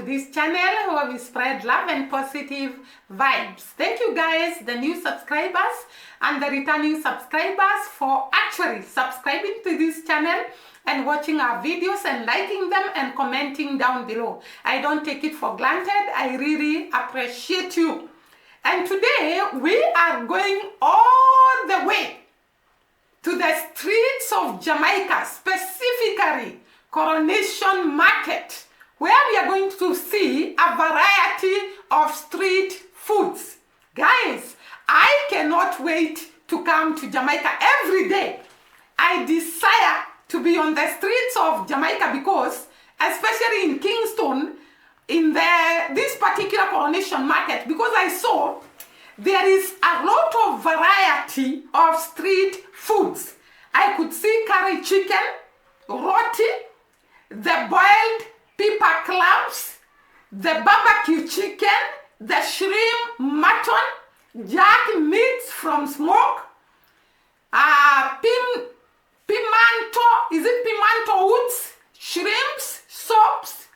this channel where we spread love and positive vibes. Thank you guys, the new subscribers and the returning subscribers, for actually subscribing to this channel and watching our videos and liking them and commenting down below. I don't take it for granted. I really appreciate you. And today we are going all the way to the streets of Jamaica, specifically Coronation Market, where we are going to see a variety of street foods. Guys, I cannot wait to come to Jamaica every day. I desire to be on the streets of Jamaica because, especially in Kingston, in this particular Coronation Market, because I saw there is a lot of variety of street foods. I could see curry chicken, roti, the boiled pepper clams, the barbecue chicken, the shrimp mutton, jack meats from smoke, pimento, is it pimento woods, shrimps, soups,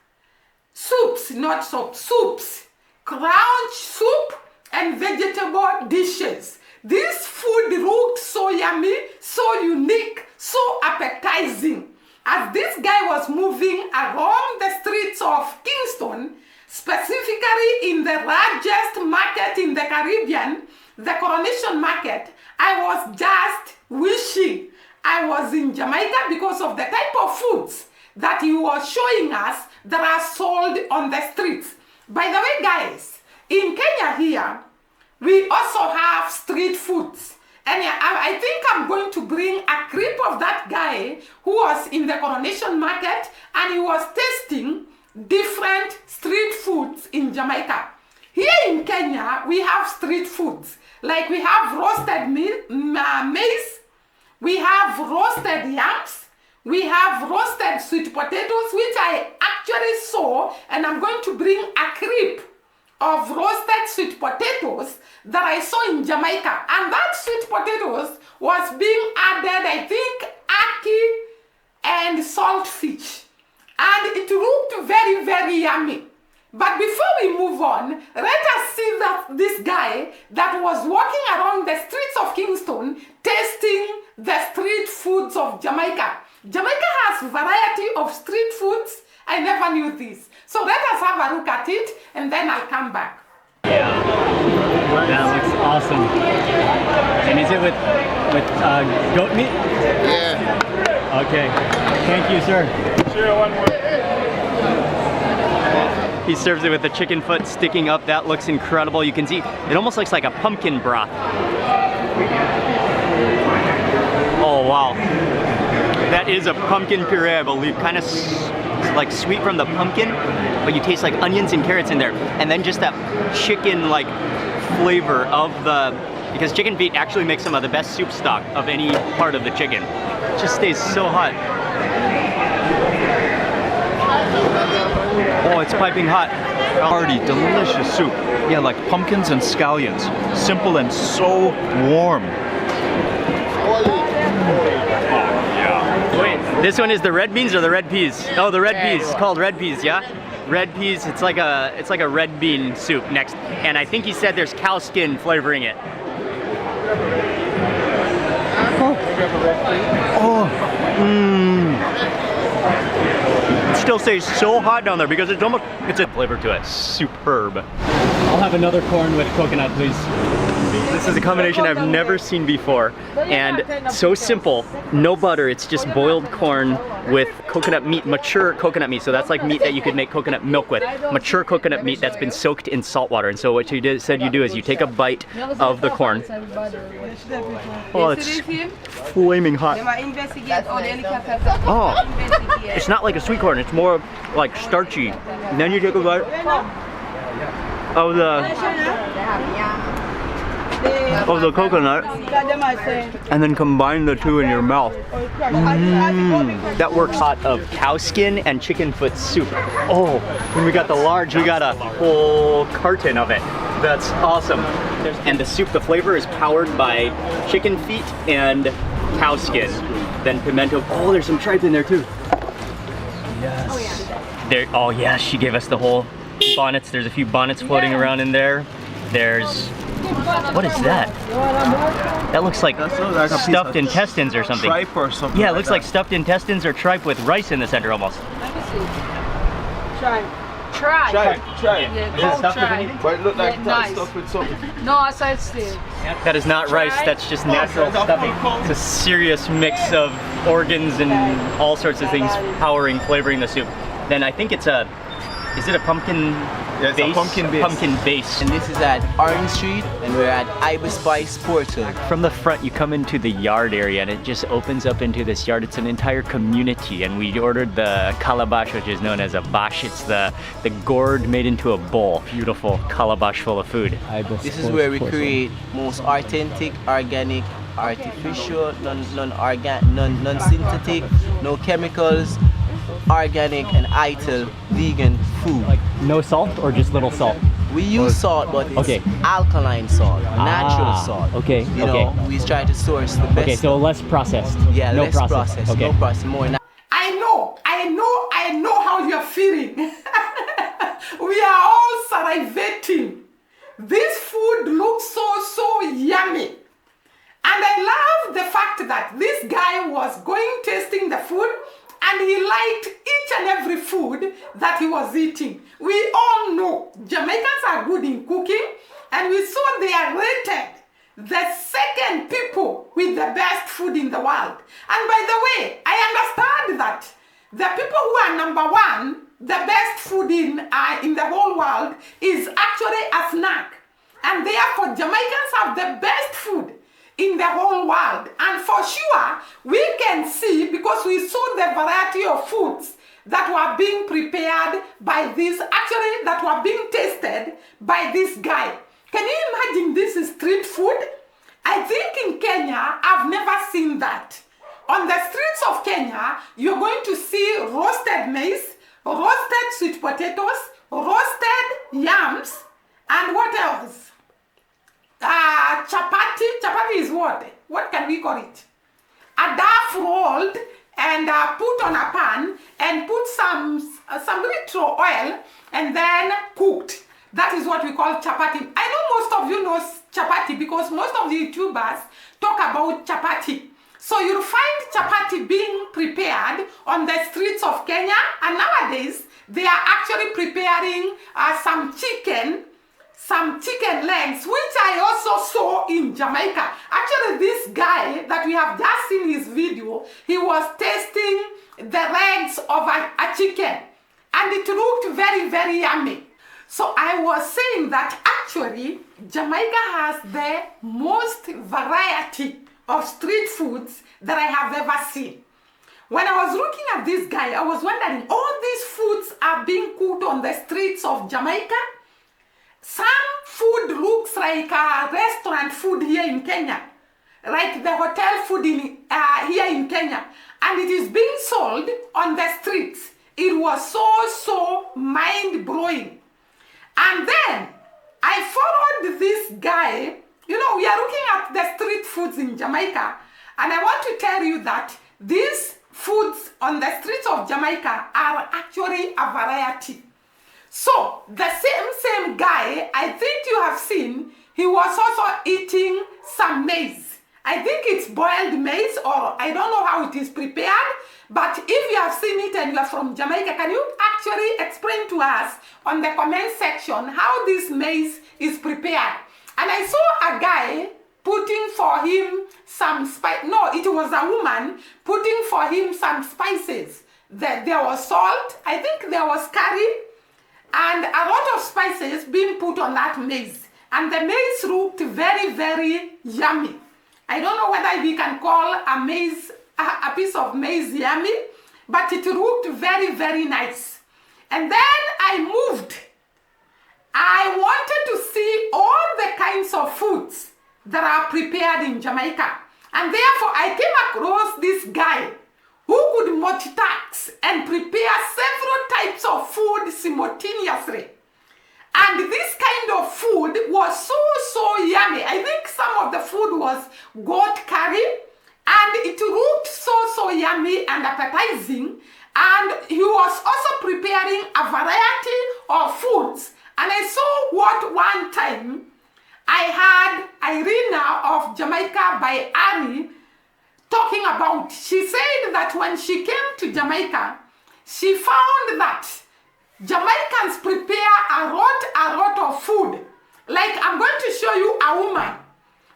crunch soup, and vegetable dishes. This food looked so yummy, so unique, so appetizing. As this guy was moving along the streets of Kingston, specifically in the largest market in the Caribbean, the Coronation Market, I was just wishing I was in Jamaica because of the type of foods that he was showing us that are sold on the streets. By the way, guys, in Kenya here, we also have street foods. And I think I'm going to bring a clip of that guy who was in the Coronation Market and he was tasting different street foods in Jamaica. Here in Kenya, we have street foods. Like we have roasted maize, we have roasted yams, we have roasted sweet potatoes, which I actually saw, and I'm going to bring a clip of roasted sweet potatoes that I saw in Jamaica. And that sweet potatoes was being added, I think, ackee and saltfish. And it looked very, very yummy. But before we move on, let us see this guy that was walking around the streets of Kingston tasting the street foods of Jamaica. Jamaica has a variety of street foods. I never knew this. So let us have a look at it and then I'll come back. Yeah, that looks awesome. And is it with goat meat? Yeah. Okay. Thank you, sir. Sure, one more. He serves it with the chicken foot sticking up. That looks incredible. You can see it almost looks like a pumpkin broth. Oh wow. That is a pumpkin puree, I believe. Kind of like sweet from the pumpkin, but you taste like onions and carrots in there. And then just that chicken like flavor of because chicken feet actually make some of the best soup stock of any part of the chicken. It just stays so hot. Oh, it's piping hot. Hearty, delicious soup. Yeah, like pumpkins and scallions. Simple and so warm. Wait, this one is the red beans or the red peas? Oh, the red peas. It's called red peas, yeah? Red peas, it's like a red bean soup next. And I think he said there's cow skin flavoring it. It still stays so hot down there because it's a flavor to it. Superb. I'll have another corn with coconut, please. This is a combination I've never seen before, and so simple. No butter, it's just boiled corn with coconut meat, mature coconut meat. So that's like meat that you could make coconut milk with. Mature coconut meat that's been soaked in salt water. And so what you said you do is you take a bite of the corn. Oh, it's flaming hot. Oh, it's not like a sweet corn, it's more like starchy. And then you take a bite of the coconut and then combine the two in your mouth. That works. Pot of cow skin and chicken foot soup. Oh, when we got the large, we got a whole carton of it. That's awesome. And the soup, the flavor is powered by chicken feet and cow skin. Then pimento. Oh, there's some tripe in there too. Yes. Oh yeah, she gave us the whole bonnets. There's a few bonnets floating around in there. There's, what is that? That looks like stuffed intestines or something. Tripe or something. Yeah, it looks like stuffed intestines or tripe with rice in the center almost. Let me see. Try. Is it stuffed with anything? But it looked like nice. stuff with something. No, I said still. That is not rice, that's just natural stuffing. It's a serious mix of organs and all sorts of things powering, flavoring the soup. Then I think it's a, is it a pumpkin Yes, base? a pumpkin base. Pumpkin base. And this is at Orange Street, and we're at Ibis Spice Portal. From the front, you come into the yard area and it just opens up into this yard. It's an entire community, and we ordered the calabash, which is known as a bash. It's the gourd made into a bowl. Beautiful calabash full of food. This is where we create most authentic, organic, artificial, non-synthetic, no chemicals, organic and ITIL vegan food. Like no salt or just little salt? We use salt, but it's alkaline salt, natural salt. Okay, You know, we try to source the best. Okay, so less processed. Yeah, no less processed, Okay. no processed, more natural. I know how you're feeling. We are all salivating. This food looks so yummy. And I love the fact that this guy was going tasting the food and he liked each and every food that he was eating. We all know Jamaicans are good in cooking, and we saw they are rated the second people with the best food in the world. And by the way, I understand that the people who are number one, the best food in the whole world is actually a snack. And therefore, Jamaicans have the best food in the whole world. And for sure, we can see, because we saw the variety of foods that were being prepared by this, actually that were being tasted by this guy. Can you imagine this is street food? I think in Kenya, I've never seen that. On the streets of Kenya, you're going to see roasted maize, roasted sweet potatoes, roasted yams, and what else? Chapati. Chapati is what? What can we call it? A duff rolled and put on a pan and put some little oil and then cooked. That is what we call chapati. I know most of you know chapati because most of the YouTubers talk about chapati. So you'll find chapati being prepared on the streets of Kenya, and nowadays they are actually preparing some chicken legs, which I also saw in Jamaica. Actually, this guy that we have just seen his video, he was tasting the legs of a chicken, and it looked very yummy. So I was saying that actually Jamaica has the most variety of street foods that I have ever seen. When I was looking at this guy, I was wondering, all these foods are being cooked on the streets of Jamaica. Some food looks like restaurant food here in Kenya, like the hotel food here in Kenya, and it is being sold on the streets. It was so mind-blowing. And then I followed this guy. You know, we are looking at the street foods in Jamaica, and I want to tell you that these foods on the streets of Jamaica are actually a variety. So the same guy, I think you have seen, he was also eating some maize. I think it's boiled maize, or I don't know how it is prepared, but if you have seen it and you are from Jamaica, can you actually explain to us on the comment section how this maize is prepared? And I saw a guy putting for him some spice. No, it was a woman putting for him some spices. There was salt, I think there was curry, and a lot of spices being put on that maize. And the maize looked very yummy. I don't know whether we can call a piece of maize yummy, but it looked very nice. And then I moved. I wanted to see all the kinds of foods that are prepared in Jamaica. And therefore I came across this guy who could multitask and prepare several types of food simultaneously. And this kind of food was so yummy. I think some of the food was goat curry, and it looked so yummy and appetizing. And he was also preparing a variety of foods. And I saw what one time I had Irina of Jamaica by R.A.M talking about. She said that when she came to Jamaica, she found that Jamaicans prepare a lot of food. Like, I'm going to show you a woman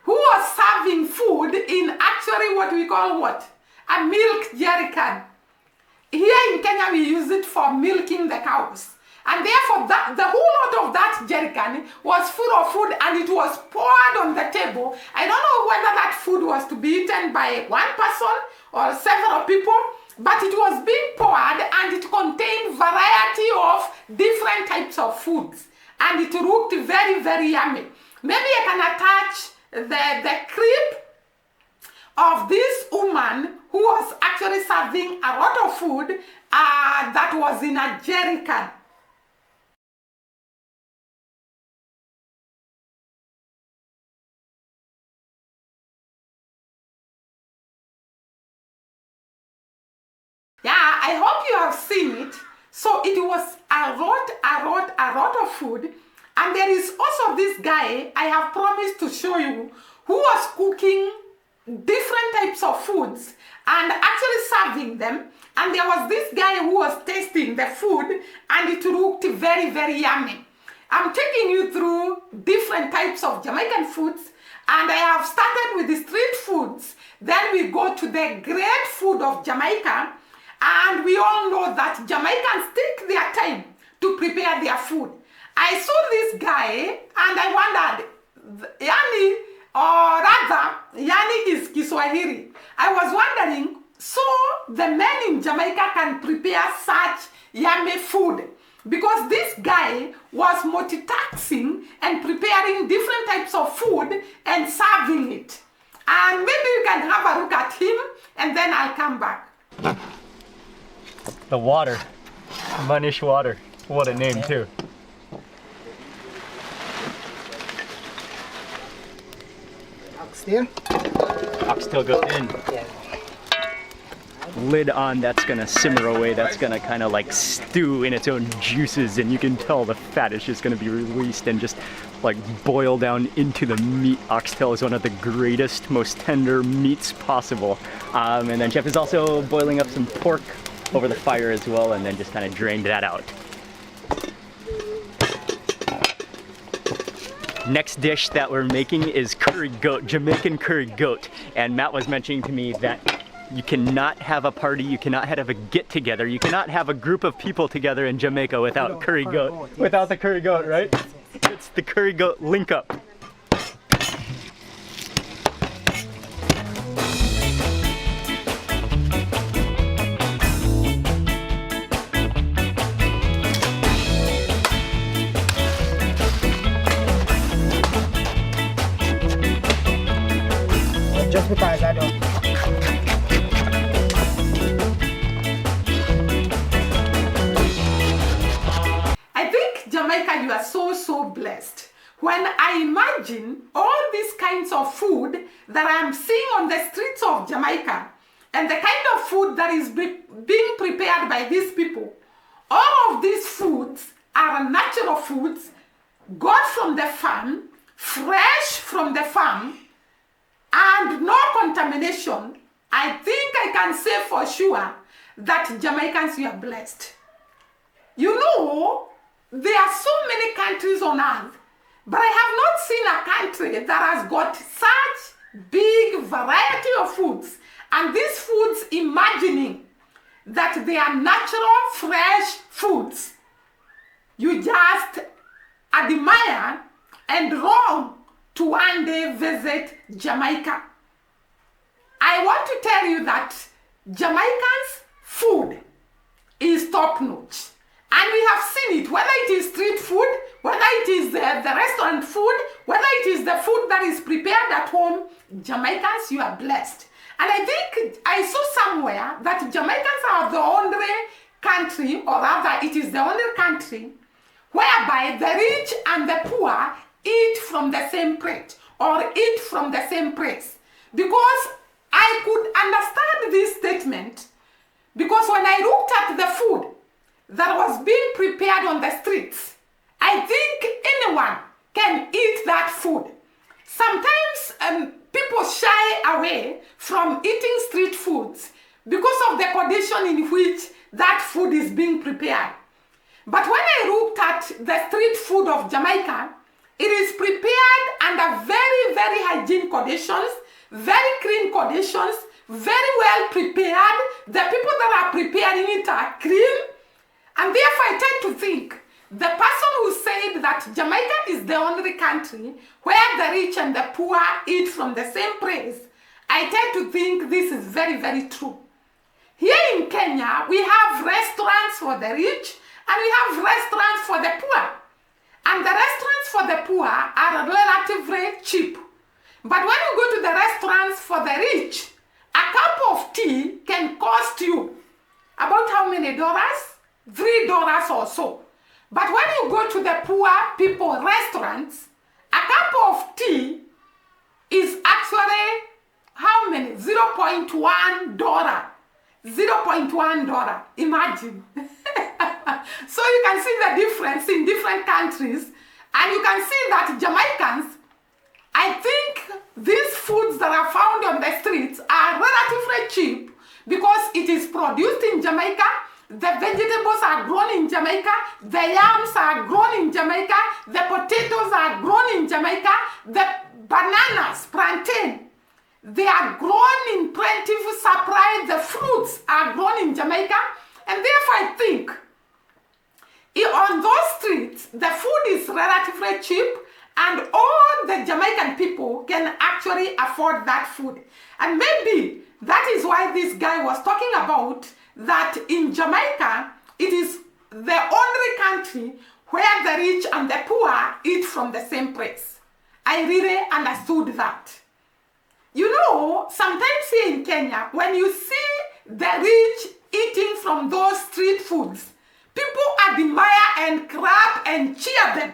who was serving food in actually what we call what? A milk jerry can. Here in Kenya, we use it for milking the cows. And therefore, the whole lot of that jerry can was full of food and it was poured on the table. I don't know whether that food was to be eaten by one person or several people, but it was being poured and it contained variety of different types of foods. And it looked very, very yummy. Maybe I can attach the clip of this woman who was actually serving a lot of food that was in a jerry can. Yeah, I hope you have seen it. So it was a lot of food. And there is also this guy I have promised to show you who was cooking different types of foods and actually serving them. And there was this guy who was tasting the food and it looked very, very yummy. I'm taking you through different types of Jamaican foods, and I have started with the street foods. Then we go to the great food of Jamaica, and we all know that Jamaicans take their time to prepare their food. I saw this guy and I wondered, Yani, or rather, Yani is Kiswahili. I was wondering, so the men in Jamaica can prepare such yummy food? Because this guy was multitasking and preparing different types of food and serving it. And maybe you can have a look at him and then I'll come back. The water. Manish water. What a name too. Oxtail? Oxtail goes in. Yeah. Lid on, that's gonna simmer away. That's gonna kind of like stew in its own juices, and you can tell the fat is just gonna be released and just like boil down into the meat. Oxtail is one of the greatest, most tender meats possible. And then Chef is also boiling up some pork over the fire as well, and then just kind of drained that out. Next dish that we're making is curry goat, Jamaican curry goat. And Matt was mentioning to me that you cannot have a party, you cannot have a get together, you cannot have a group of people together in Jamaica without curry goat. Without the curry goat, right? It's the curry goat link up. Just because I don't. I think Jamaica, you are so blessed. When I imagine all these kinds of food that I am seeing on the streets of Jamaica and the kind of food that is being prepared by these people, all of these foods are natural foods, got from the farm, fresh from the farm, and no contamination. I think I can say for sure that Jamaicans, you are blessed. You know, there are so many countries on earth, but I have not seen a country that has got such big variety of foods. And these foods, imagining that they are natural, fresh foods, you just admire and long to one day visit Jamaica. I want to tell you that Jamaicans' food is top notch. And we have seen it, whether it is street food, whether it is the restaurant food, whether it is the food that is prepared at home, Jamaicans, you are blessed. And I think I saw somewhere that Jamaicans are the only country, or rather it is the only country, whereby the rich and the poor eat from the same plate or eat from the same place. Because I could understand this statement Because when I looked at the food that was being prepared on the streets, I think anyone can eat that food. Sometimes people shy away from eating street foods because of the condition in which that food is being prepared. But when I looked at the street food of Jamaica, it is prepared under very, very hygiene conditions, very clean conditions, very well prepared. The people that are preparing it are clean. And therefore I tend to think the person who said that Jamaica is the only country where the rich and the poor eat from the same place, I tend to think this is very, very true. Here in Kenya, we have restaurants for the rich and we have restaurants for the poor. And the restaurants for the poor are relatively cheap. But when you go to the restaurants for the rich, a cup of tea can cost you about how many dollars? $3 or so. But when you go to the poor people restaurants, a cup of tea is actually how many? $0.1. $0.1. Imagine. So you can see the difference in different countries, and you can see that Jamaicans, I think these foods that are found on the streets are relatively cheap because it is produced in Jamaica. The vegetables are grown in Jamaica, the yams are grown in Jamaica, the potatoes are grown in Jamaica, the bananas, plantain, they are grown in plentiful supply, the fruits are grown in Jamaica, and therefore I think on those streets, the food is relatively cheap and all the Jamaican people can actually afford that food. And maybe that is why this guy was talking about that in Jamaica, it is the only country where the rich and the poor eat from the same place. I really understood that. You know, sometimes here in Kenya, when you see the rich eating from those street foods, people admire and clap and cheer them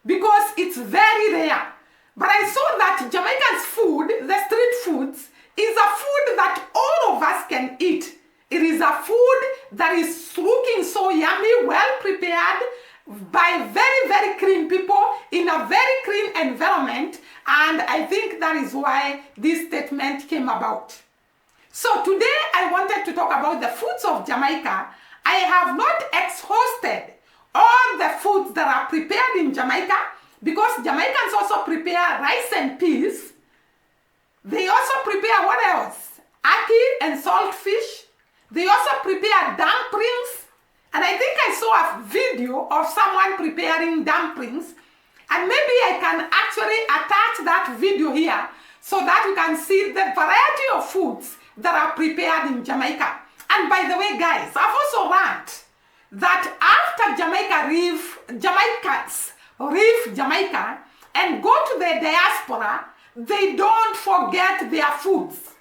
because it's very rare. But I saw that Jamaica's food, the street foods, is a food that all of us can eat. It is a food that is looking so yummy, well prepared by very, very clean people in a very clean environment. And I think that is why this statement came about. So today I wanted to talk about the foods of Jamaica. I have not exhausted all the foods that are prepared in Jamaica because Jamaicans also prepare rice and peas. They also prepare what else? Ackee and saltfish. They also prepare dumplings. And I think I saw a video of someone preparing dumplings. And maybe I can actually attach that video here so that you can see the variety of foods that are prepared in Jamaica. And by the way, guys, I've also learned that after Jamaicans leave Jamaica and go to the diaspora, they don't forget their foods.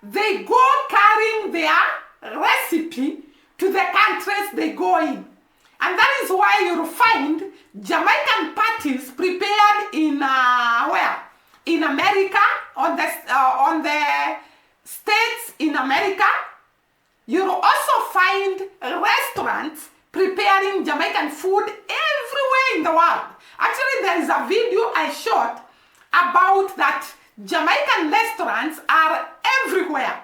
They go carrying their recipe to the countries they go in. And that is why you'll find Jamaican parties prepared in where? In America, on the states in America. You'll also find restaurants preparing Jamaican food everywhere in the world. Actually, there is a video I shot about that Jamaican restaurants are everywhere,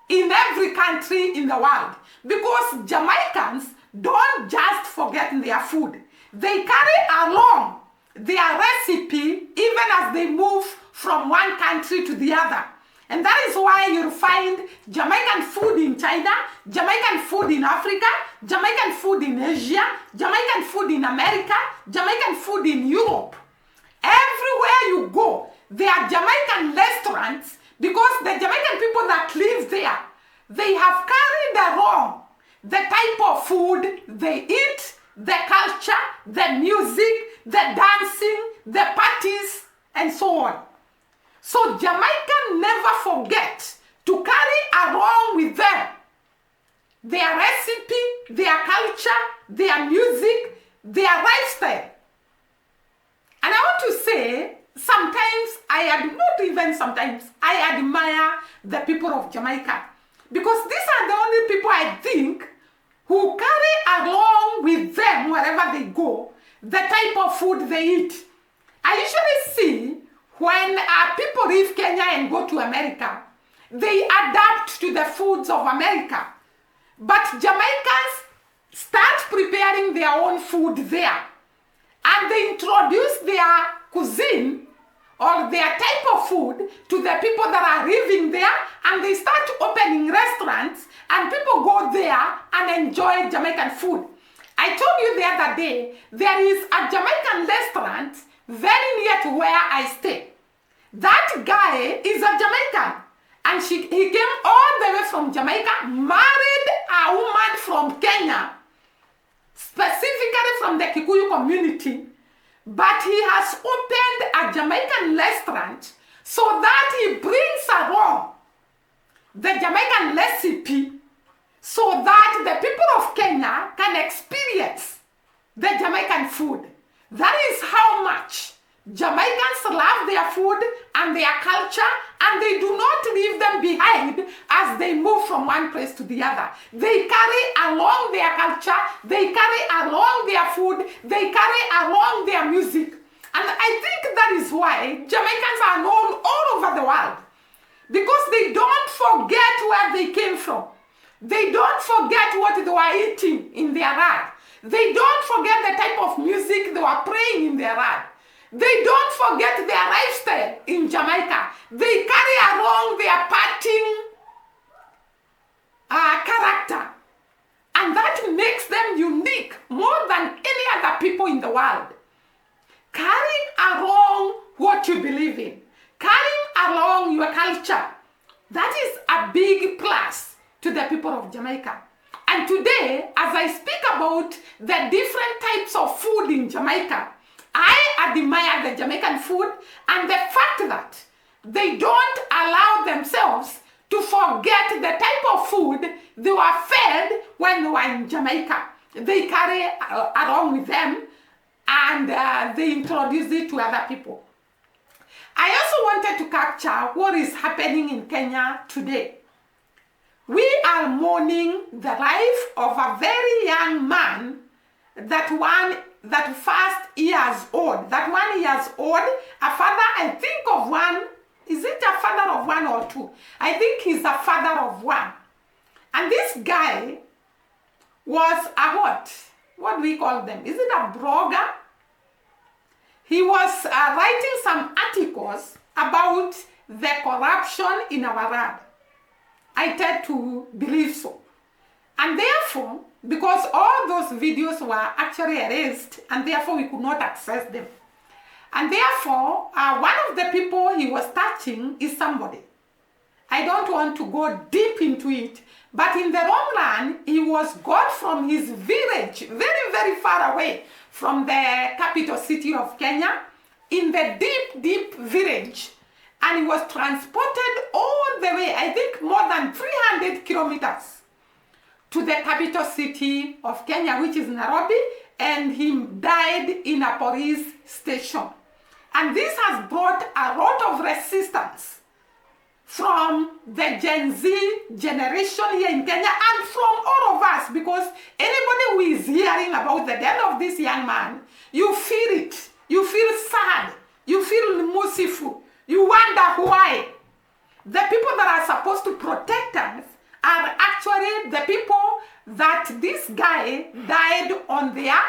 in every country in the world, because Jamaicans don't just forget their food. They carry along their recipe even as they move from one country to the other. And that is why you'll find Jamaican food in China, Jamaican food in Africa, Jamaican food in Asia, Jamaican food in America, Jamaican food in Europe. Everywhere you go, there are Jamaican restaurants because the Jamaican people that live there, they have carried along the type of food they eat, the culture, the music, the dancing, the parties, and so on. So Jamaica never forget to carry along with them their recipe, their culture, their music, their lifestyle. And I want to say, sometimes I admire the people of Jamaica Because these are the only people I think who carry along with them wherever they go the type of food they eat. I usually see when people leave Kenya and go to America, they adapt to the foods of America. But Jamaicans start preparing their own food there. And they introduce their cuisine or their type of food to the people that are living there, and they start opening restaurants, and people go there and enjoy Jamaican food. I told you the other day, there is a Jamaican restaurant very near to where I stay. That guy is a Jamaican, and he came all the way from Jamaica, married a woman from Kenya, specifically from the Kikuyu community, but he has opened a Jamaican restaurant so that he brings along the Jamaican recipe so that the people of Kenya can experience the Jamaican food. That is how much Jamaicans love their food and their culture, and they do not leave them behind as they move from one place to the other. They carry along their culture, they carry along their food, they carry along their music. And I think that is why Jamaicans are known all over the world, because they don't forget where they came from. They don't forget what they were eating in their land. They don't forget the type of music they were playing in their land. They don't forget their lifestyle in Jamaica. They carry along their partying character. And that makes them unique more than any other people in the world. Carrying along what you believe in, carrying along your culture, that is a big plus to the people of Jamaica. And today, as I speak about the different types of food in Jamaica, I admire the Jamaican food and the fact that they don't allow themselves to forget the type of food they were fed when they were in Jamaica. They carry along with them, and they introduce it to other people. I also wanted to capture what is happening in Kenya today. We are mourning the life of a very young man, that 1 years old, a father, I think of one, is it a father of one or two? I think he's a father of one. And this guy was a what do we call them? Is it a blogger? He was writing some articles about the corruption in our land. I tend to believe so. And therefore, because all those videos were actually erased, and therefore we could not access them. And therefore, one of the people he was touching is somebody. I don't want to go deep into it, but in the long run, he was got from his village, very, very far away from the capital city of Kenya, in the deep, deep village. And he was transported all the way, I think more than 300 kilometers, to the capital city of Kenya, which is Nairobi, and he died in a police station. And this has brought a lot of resistance from the Gen Z generation here in Kenya, and from all of us, because anybody who is hearing about the death of this young man, you feel it, you feel sad, you feel merciful, you wonder why. The people that are supposed to protect us are actually the people that this guy died on their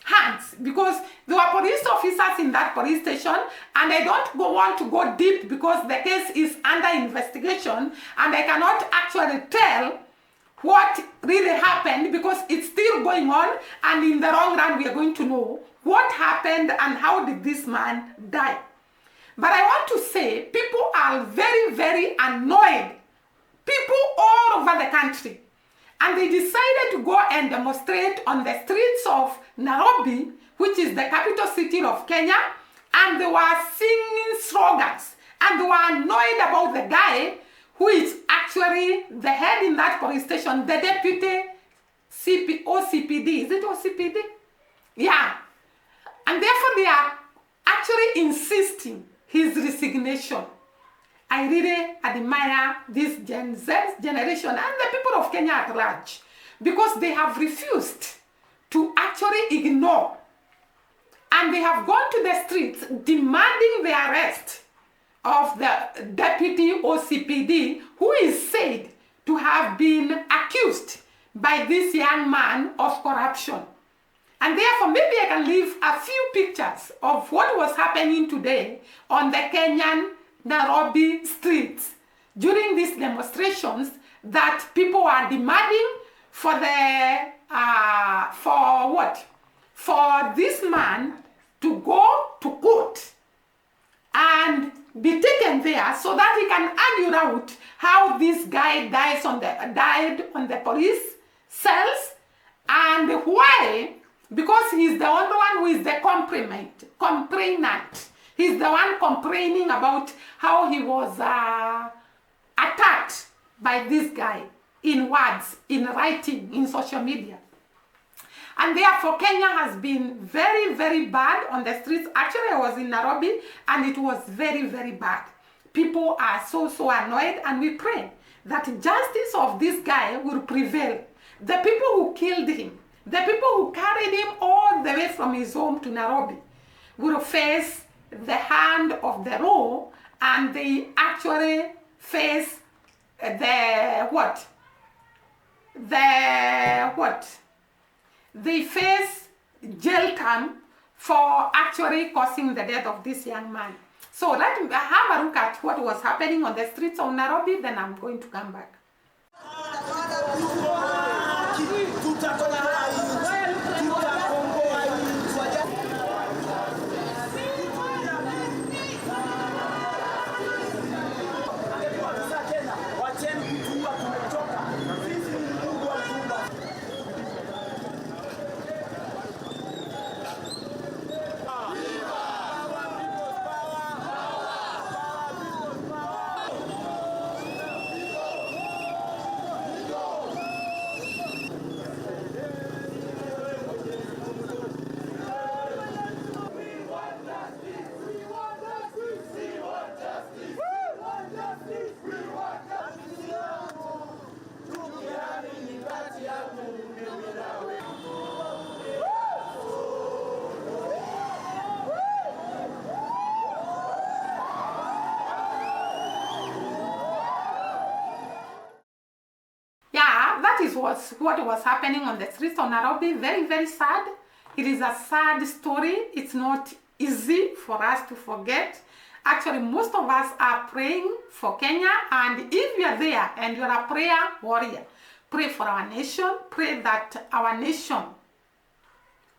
hands, because there were police officers in that police station, and I don't want to go deep because the case is under investigation and I cannot actually tell what really happened, because it's still going on, and in the long run we are going to know what happened and how did this man die. But I want to say, people are very, very annoyed. People all over the country. And they decided to go and demonstrate on the streets of Nairobi, which is the capital city of Kenya, and they were singing slogans. And they were annoyed about the guy who is actually the head in that police station, the deputy OCPD. Is it OCPD? Yeah. And therefore they are actually insisting his resignation. I really admire this Gen Z generation and the people of Kenya at large, because they have refused to actually ignore, and they have gone to the streets demanding the arrest of the deputy OCPD, who is said to have been accused by this young man of corruption. And therefore, maybe I can leave a few pictures of what was happening today on the Kenyan Nairobi streets during these demonstrations that people are demanding for the, for what? For this man to go to court and be taken there so that he can argue out how this guy died on the police cells, and why, because he's the only one who is the complainant. He's the one complaining about how he was attacked by this guy in words, in writing, in social media. And therefore, Kenya has been very, very bad on the streets. Actually, I was in Nairobi, and it was very, very bad. People are so annoyed, and we pray that justice of this guy will prevail. The people who killed him, the people who carried him all the way from his home to Nairobi, will face the hand of the law, and they actually face they face jail term for actually causing the death of this young man. So let me have a look at what was happening on the streets of Nairobi, then I'm going to come back. That is what was happening on the streets of Nairobi. Very, very sad. It is a sad story. It's not easy for us to forget. Actually, most of us are praying for Kenya, and if you are there and you're a prayer warrior, pray for our nation. Pray that our nation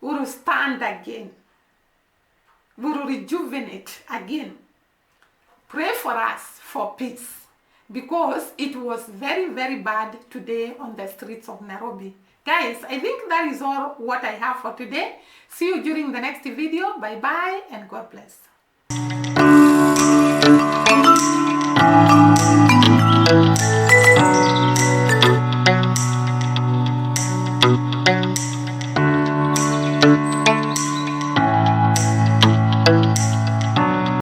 will stand again, will rejuvenate again. Pray for us for peace, because it was very, very bad today on the streets of Nairobi. Guys, I think that is all what I have for today. See you during the next video. Bye bye and God bless.